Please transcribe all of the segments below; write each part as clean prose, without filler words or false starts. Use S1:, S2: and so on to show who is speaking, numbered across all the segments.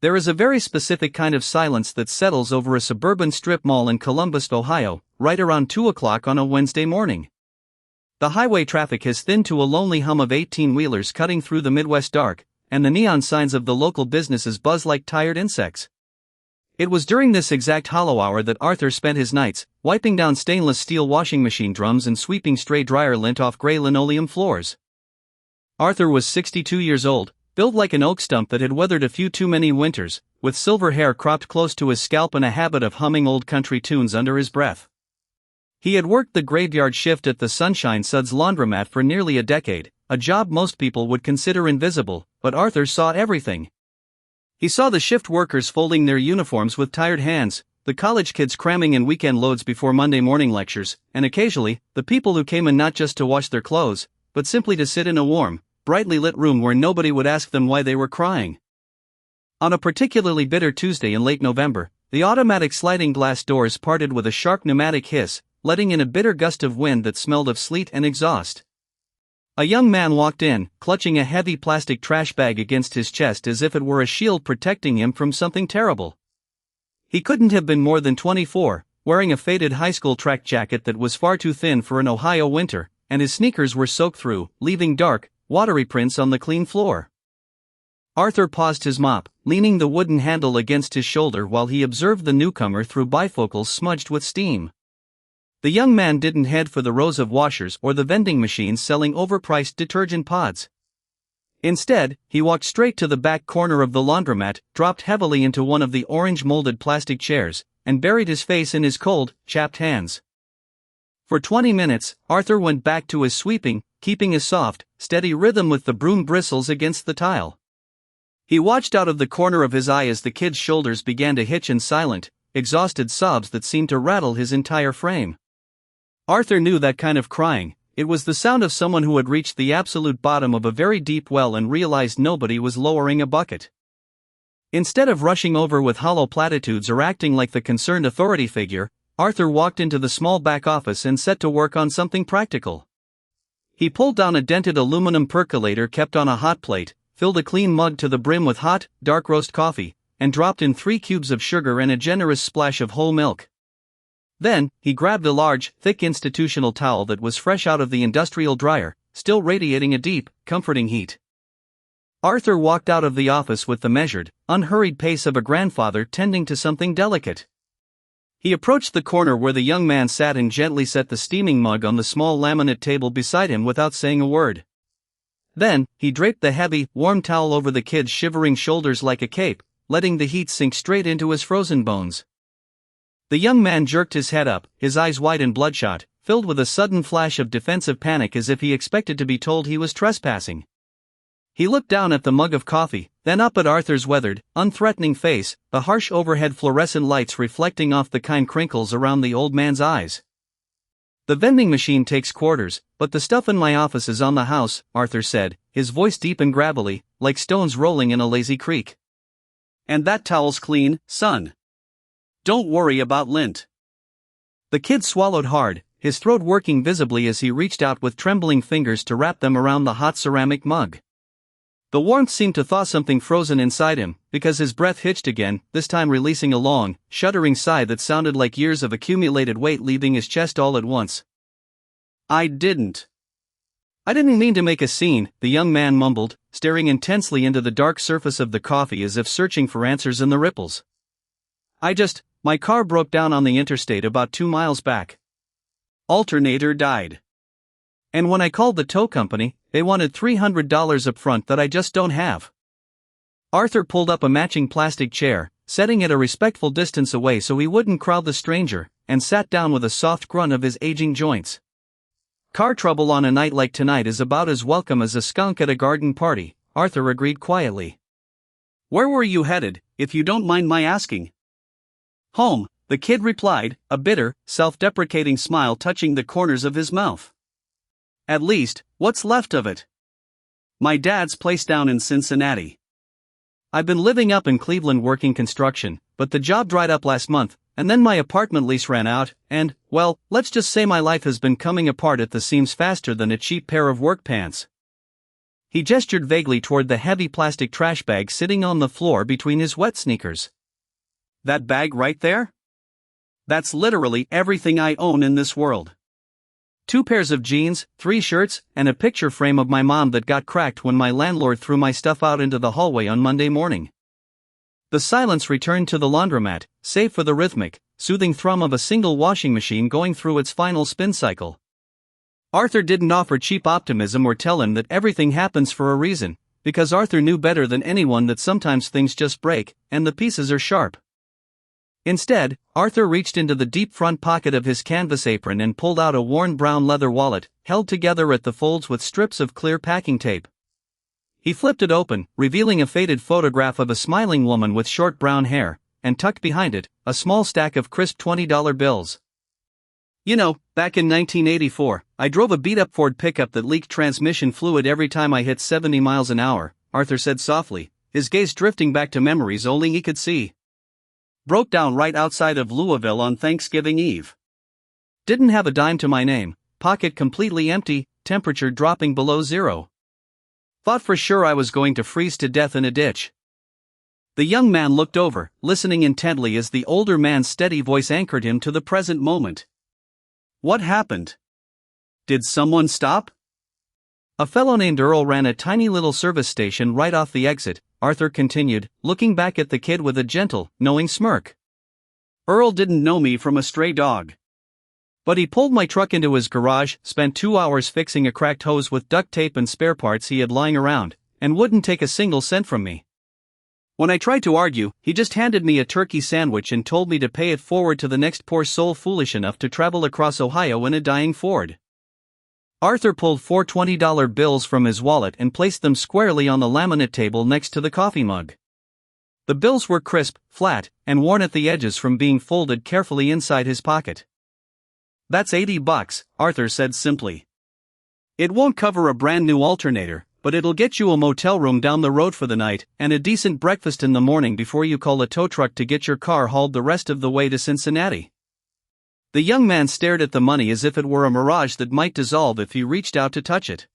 S1: There is a very specific kind of silence that settles over a suburban strip mall in Columbus, Ohio, right around 2 o'clock on a Wednesday morning. The highway traffic has thinned to a lonely hum of 18-wheelers cutting through the Midwest dark, and the neon signs of the local businesses buzz like tired insects. It was during this exact hollow hour that Arthur spent his nights, wiping down stainless steel washing machine drums and sweeping stray dryer lint off gray linoleum floors. Arthur was 62 years old, built like an oak stump that had weathered a few too many winters, with silver hair cropped close to his scalp and a habit of humming old country tunes under his breath. He had worked the graveyard shift at the Sunshine Suds Laundromat for nearly a decade, a job most people would consider invisible, but Arthur saw everything. He saw the shift workers folding their uniforms with tired hands, the college kids cramming in weekend loads before Monday morning lectures, and occasionally, the people who came in not just to wash their clothes, but simply to sit in a warm, brightly lit room where nobody would ask them why they were crying. On a particularly bitter Tuesday in late November, the automatic sliding glass doors parted with a sharp pneumatic hiss, letting in a bitter gust of wind that smelled of sleet and exhaust. A young man walked in, clutching a heavy plastic trash bag against his chest as if it were a shield protecting him from something terrible. He couldn't have been more than 24, wearing a faded high school track jacket that was far too thin for an Ohio winter, and his sneakers were soaked through, leaving dark, watery prints on the clean floor. Arthur paused his mop, leaning the wooden handle against his shoulder while he observed the newcomer through bifocals smudged with steam. The young man didn't head for the rows of washers or the vending machines selling overpriced detergent pods. Instead, he walked straight to the back corner of the laundromat, dropped heavily into one of the orange-molded plastic chairs, and buried his face in his cold, chapped hands. For 20 minutes, Arthur went back to his sweeping, keeping a soft, steady rhythm with the broom bristles against the tile. He watched out of the corner of his eye as the kid's shoulders began to hitch in silent, exhausted sobs that seemed to rattle his entire frame. Arthur knew that kind of crying. It was the sound of someone who had reached the absolute bottom of a very deep well and realized nobody was lowering a bucket. Instead of rushing over with hollow platitudes or acting like the concerned authority figure, Arthur walked into the small back office and set to work on something practical. He pulled down a dented aluminum percolator kept on a hot plate, filled a clean mug to the brim with hot, dark roast coffee, and dropped in 3 cubes of sugar and a generous splash of whole milk. Then, he grabbed a large, thick institutional towel that was fresh out of the industrial dryer, still radiating a deep, comforting heat. Arthur walked out of the office with the measured, unhurried pace of a grandfather tending to something delicate. He approached the corner where the young man sat and gently set the steaming mug on the small laminate table beside him without saying a word. Then, he draped the heavy, warm towel over the kid's shivering shoulders like a cape, letting the heat sink straight into his frozen bones. The young man jerked his head up, his eyes wide and bloodshot, filled with a sudden flash of defensive panic as if he expected to be told he was trespassing. He looked down at the mug of coffee, then up at Arthur's weathered, unthreatening face, the harsh overhead fluorescent lights reflecting off the kind crinkles around the old man's eyes. "The vending machine takes quarters, but the stuff in my office is on the house," Arthur said, his voice deep and gravelly, like stones rolling in a lazy creek. "And that towel's clean, son. Don't worry about lint." The kid swallowed hard, his throat working visibly as he reached out with trembling fingers to wrap them around the hot ceramic mug. The warmth seemed to thaw something frozen inside him, because his breath hitched again, this time releasing a long, shuddering sigh that sounded like years of accumulated weight leaving his chest all at once. I didn't mean to make a scene," the young man mumbled, staring intensely into the dark surface of the coffee as if searching for answers in the ripples. My car broke down on the interstate about 2 miles back. Alternator died. And when I called the tow company, they wanted $300 up front that I just don't have." Arthur pulled up a matching plastic chair, setting it a respectful distance away so he wouldn't crowd the stranger, and sat down with a soft grunt of his aging joints. "Car trouble on a night like tonight is about as welcome as a skunk at a garden party," Arthur agreed quietly. "Where were you headed, if you don't mind my asking?" "Home," the kid replied, a bitter, self-deprecating smile touching the corners of his mouth. "At least, what's left of it?" "My dad's place down in Cincinnati. I've been living up in Cleveland working construction, but the job dried up last month, and then my apartment lease ran out, and, well, let's just say my life has been coming apart at the seams faster than a cheap pair of work pants." He gestured vaguely toward the heavy plastic trash bag sitting on the floor between his wet sneakers. That bag right there? That's literally everything I own in this world. 2 pairs of jeans, 3 shirts, and a picture frame of my mom that got cracked when my landlord threw my stuff out into the hallway on Monday morning. The silence returned to the laundromat, save for the rhythmic, soothing thrum of a single washing machine going through its final spin cycle. Arthur didn't offer cheap optimism or tell him that everything happens for a reason, because Arthur knew better than anyone that sometimes things just break, and the pieces are sharp. Instead, Arthur reached into the deep front pocket of his canvas apron and pulled out a worn brown leather wallet, held together at the folds with strips of clear packing tape. He flipped it open, revealing a faded photograph of a smiling woman with short brown hair, and tucked behind it, a small stack of crisp $20 bills. You know, back in 1984, I drove a beat-up Ford pickup that leaked transmission fluid every time I hit 70 miles an hour, Arthur said softly, his gaze drifting back to memories only he could see. Broke down right outside of Louisville on Thanksgiving Eve. Didn't have a dime to my name, pocket completely empty, temperature dropping below zero. Thought for sure I was going to freeze to death in a ditch. The young man looked over, listening intently as the older man's steady voice anchored him to the present moment. What happened? Did someone stop? A fellow named Earl ran a tiny little service station right off the exit, Arthur continued, looking back at the kid with a gentle, knowing smirk. Earl didn't know me from a stray dog. But he pulled my truck into his garage, spent 2 hours fixing a cracked hose with duct tape and spare parts he had lying around, and wouldn't take a single cent from me. When I tried to argue, he just handed me a turkey sandwich and told me to pay it forward to the next poor soul foolish enough to travel across Ohio in a dying Ford. Arthur pulled 4 $20 bills from his wallet and placed them squarely on the laminate table next to the coffee mug. The bills were crisp, flat, and worn at the edges from being folded carefully inside his pocket. That's $80, Arthur said simply. It won't cover a brand new alternator, but it'll get you a motel room down the road for the night and a decent breakfast in the morning before you call a tow truck to get your car hauled the rest of the way to Cincinnati. The young man stared at the money as if it were a mirage that might dissolve if he reached out to touch it.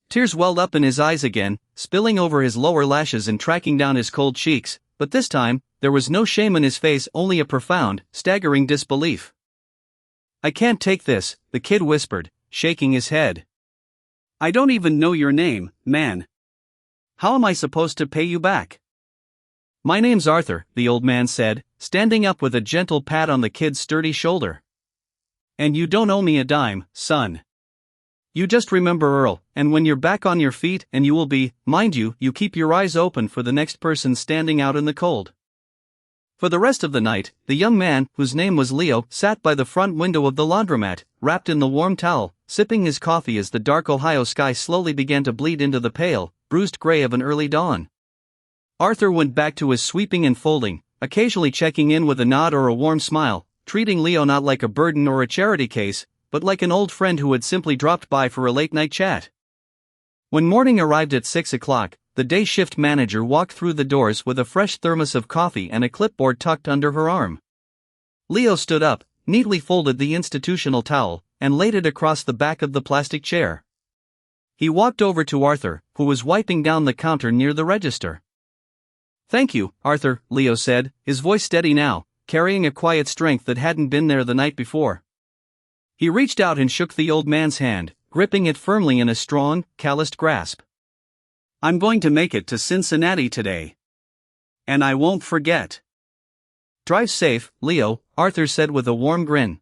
S1: Tears welled up in his eyes again, spilling over his lower lashes and tracking down his cold cheeks, but this time, there was no shame in his face, only a profound, staggering disbelief. I can't take this, the kid whispered, shaking his head. I don't even know your name, man. How am I supposed to pay you back? My name's Arthur, the old man said, standing up with a gentle pat on the kid's sturdy shoulder. And you don't owe me a dime, son. You just remember Earl, and when you're back on your feet, and you will be, mind you, you keep your eyes open for the next person standing out in the cold. For the rest of the night, the young man, whose name was Leo, sat by the front window of the laundromat, wrapped in the warm towel, sipping his coffee as the dark Ohio sky slowly began to bleed into the pale, bruised gray of an early dawn. Arthur went back to his sweeping and folding, occasionally checking in with a nod or a warm smile, treating Leo not like a burden or a charity case, but like an old friend who had simply dropped by for a late-night chat. When morning arrived at 6 o'clock, the day shift manager walked through the doors with a fresh thermos of coffee and a clipboard tucked under her arm. Leo stood up, neatly folded the institutional towel, and laid it across the back of the plastic chair. He walked over to Arthur, who was wiping down the counter near the register. Thank you, Arthur, Leo said, his voice steady now, carrying a quiet strength that hadn't been there the night before. He reached out and shook the old man's hand, gripping it firmly in a strong, calloused grasp. I'm going to make it to Cincinnati today. And I won't forget. Drive safe, Leo, Arthur said with a warm grin.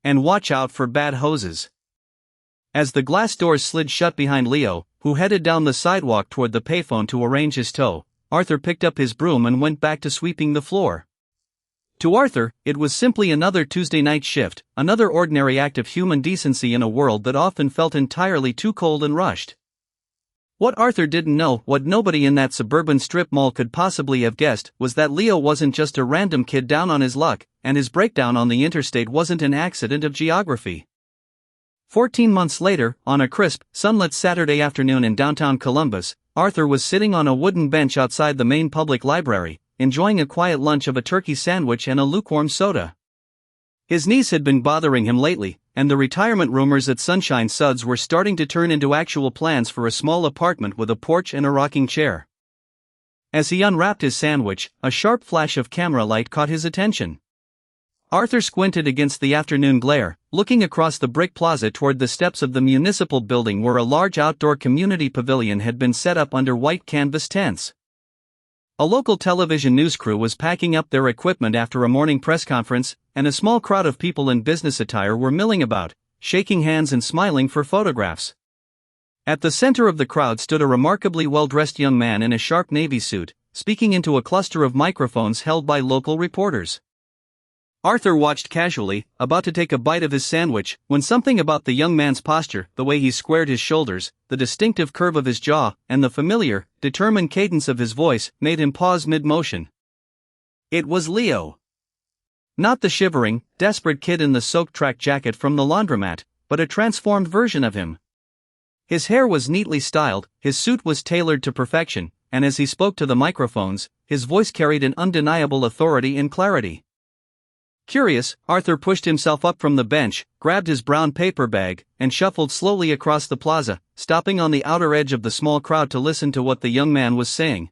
S1: And watch out for bad hoses. As the glass doors slid shut behind Leo, who headed down the sidewalk toward the payphone to arrange his tow, Arthur picked up his broom and went back to sweeping the floor. To Arthur, it was simply another Tuesday night shift, another ordinary act of human decency in a world that often felt entirely too cold and rushed. What Arthur didn't know, what nobody in that suburban strip mall could possibly have guessed, was that Leo wasn't just a random kid down on his luck, and his breakdown on the interstate wasn't an accident of geography. 14 months later, on a crisp, sunlit Saturday afternoon in downtown Columbus, Arthur was sitting on a wooden bench outside the main public library, enjoying a quiet lunch of a turkey sandwich and a lukewarm soda. His niece had been bothering him lately, and the retirement rumors at Sunshine Suds were starting to turn into actual plans for a small apartment with a porch and a rocking chair. As he unwrapped his sandwich, a sharp flash of camera light caught his attention. Arthur squinted against the afternoon glare, looking across the brick plaza toward the steps of the municipal building where a large outdoor community pavilion had been set up under white canvas tents. A local television news crew was packing up their equipment after a morning press conference, and a small crowd of people in business attire were milling about, shaking hands and smiling for photographs. At the center of the crowd stood a remarkably well-dressed young man in a sharp navy suit, speaking into a cluster of microphones held by local reporters. Arthur watched casually, about to take a bite of his sandwich, when something about the young man's posture, the way he squared his shoulders, the distinctive curve of his jaw, and the familiar, determined cadence of his voice, made him pause mid-motion. It was Leo. Not the shivering, desperate kid in the soaked track jacket from the laundromat, but a transformed version of him. His hair was neatly styled, his suit was tailored to perfection, and as he spoke to the microphones, his voice carried an undeniable authority and clarity. Curious, Arthur pushed himself up from the bench, grabbed his brown paper bag, and shuffled slowly across the plaza, stopping on the outer edge of the small crowd to listen to what the young man was saying.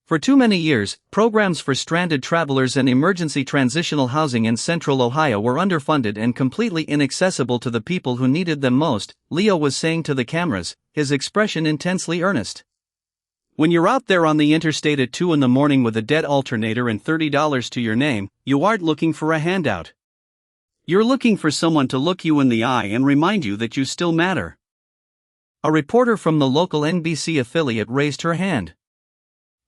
S1: For too many years, programs for stranded travelers and emergency transitional housing in central Ohio were underfunded and completely inaccessible to the people who needed them most, Leo was saying to the cameras, his expression intensely earnest. When you're out there on the interstate at 2 a.m. with a dead alternator and $30 to your name, you aren't looking for a handout. You're looking for someone to look you in the eye and remind you that you still matter. A reporter from the local NBC affiliate raised her hand.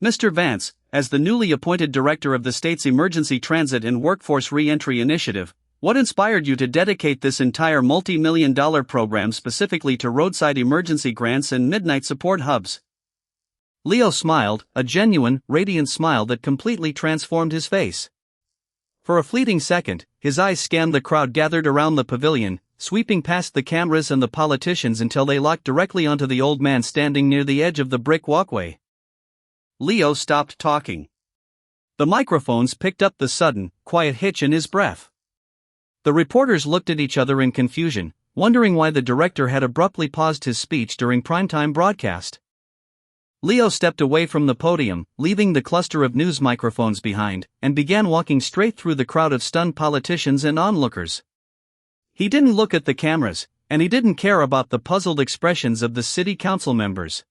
S1: Mr. Vance, as the newly appointed director of the state's Emergency Transit and Workforce Reentry Initiative, what inspired you to dedicate this entire multi-million-dollar program specifically to roadside emergency grants and midnight support hubs? Leo smiled, a genuine, radiant smile that completely transformed his face. For a fleeting second, his eyes scanned the crowd gathered around the pavilion, sweeping past the cameras and the politicians until they locked directly onto the old man standing near the edge of the brick walkway. Leo stopped talking. The microphones picked up the sudden, quiet hitch in his breath. The reporters looked at each other in confusion, wondering why the director had abruptly paused his speech during primetime broadcast. Leo stepped away from the podium, leaving the cluster of news microphones behind, and began walking straight through the crowd of stunned politicians and onlookers. He didn't look at the cameras, and he didn't care about the puzzled expressions of the city council members.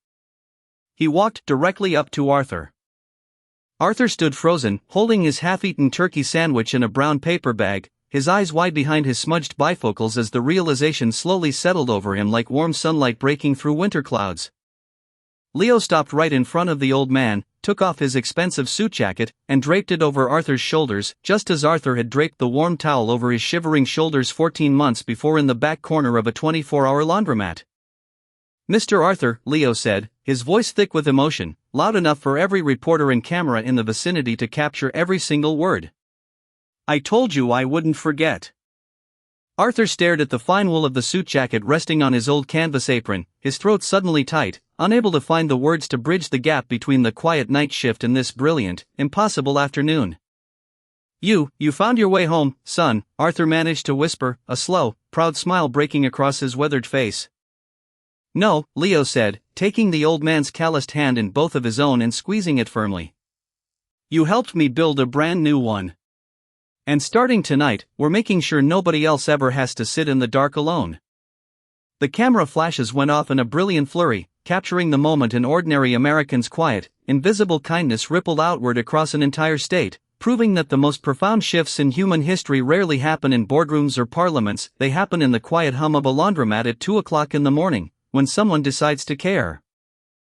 S1: He walked directly up to Arthur. Arthur stood frozen, holding his half-eaten turkey sandwich in a brown paper bag, his eyes wide behind his smudged bifocals as the realization slowly settled over him like warm sunlight breaking through winter clouds. Leo stopped right in front of the old man, took off his expensive suit jacket, and draped it over Arthur's shoulders, just as Arthur had draped the warm towel over his shivering shoulders 14 months before in the back corner of a 24-hour laundromat. Mr. Arthur, Leo said, his voice thick with emotion, loud enough for every reporter and camera in the vicinity to capture every single word. I told you I wouldn't forget. Arthur stared at the fine wool of the suit jacket resting on his old canvas apron, his throat suddenly tight, unable to find the words to bridge the gap between the quiet night shift and this brilliant, impossible afternoon. You found your way home, son, Arthur managed to whisper, a slow, proud smile breaking across his weathered face. No, Leo said, taking the old man's calloused hand in both of his own and squeezing it firmly. You helped me build a brand new one. And starting tonight, we're making sure nobody else ever has to sit in the dark alone. The camera flashes went off in a brilliant flurry, capturing the moment an ordinary American's quiet, invisible kindness rippled outward across an entire state, proving that the most profound shifts in human history rarely happen in boardrooms or parliaments, they happen in the quiet hum of a laundromat at 2 o'clock in the morning, when someone decides to care.